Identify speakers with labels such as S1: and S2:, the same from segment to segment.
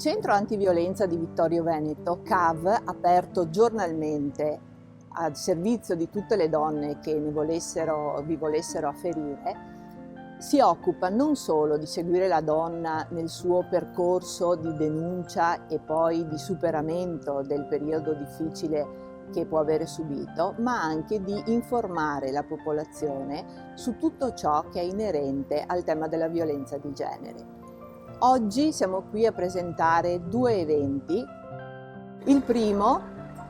S1: Centro Antiviolenza di Vittorio Veneto, CAV, aperto giornalmente al servizio di tutte le donne che vi volessero afferire, si occupa non solo di seguire la donna nel suo percorso di denuncia e poi di superamento del periodo difficile che può avere subito, ma anche di informare la popolazione su tutto ciò che è inerente al tema della violenza di genere. Oggi siamo qui a presentare due eventi. Il primo,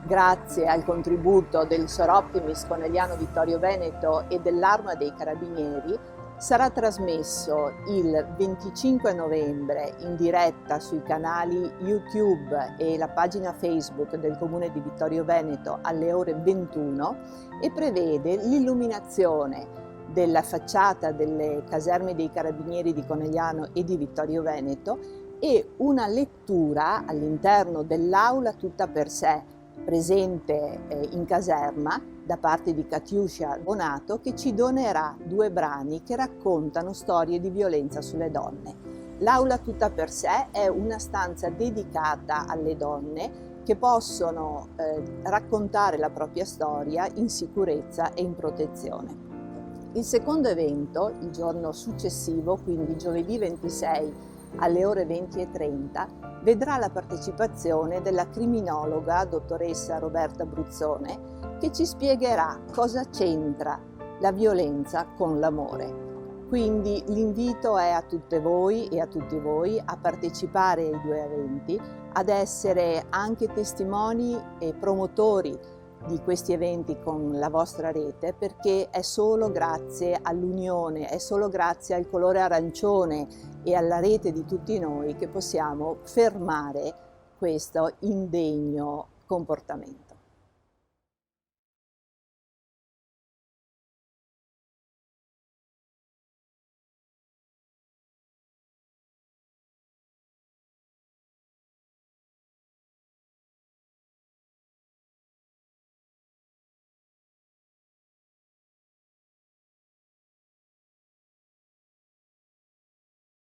S1: grazie al contributo del Sor Optimis Conegliano Vittorio Veneto e dell'Arma dei Carabinieri, sarà trasmesso il 25 novembre in diretta sui canali YouTube e la pagina Facebook del Comune di Vittorio Veneto alle ore 21 e prevede l'illuminazione della facciata delle caserme dei Carabinieri di Conegliano e di Vittorio Veneto e una lettura all'interno dell'aula tutta per sé presente in caserma da parte di Katiuscia Bonato, che ci donerà due brani che raccontano storie di violenza sulle donne. L'aula tutta per sé è una stanza dedicata alle donne che possono raccontare la propria storia in sicurezza e in protezione. Il secondo evento, il giorno successivo, quindi giovedì 26 alle ore 20:30, vedrà la partecipazione della criminologa dottoressa Roberta Bruzzone, che ci spiegherà cosa c'entra la violenza con l'amore. Quindi l'invito è a tutte voi e a tutti voi a partecipare ai due eventi, ad essere anche testimoni e promotori di questi eventi con la vostra rete, perché è solo grazie all'unione, è solo grazie al colore arancione e alla rete di tutti noi che possiamo fermare questo indegno comportamento.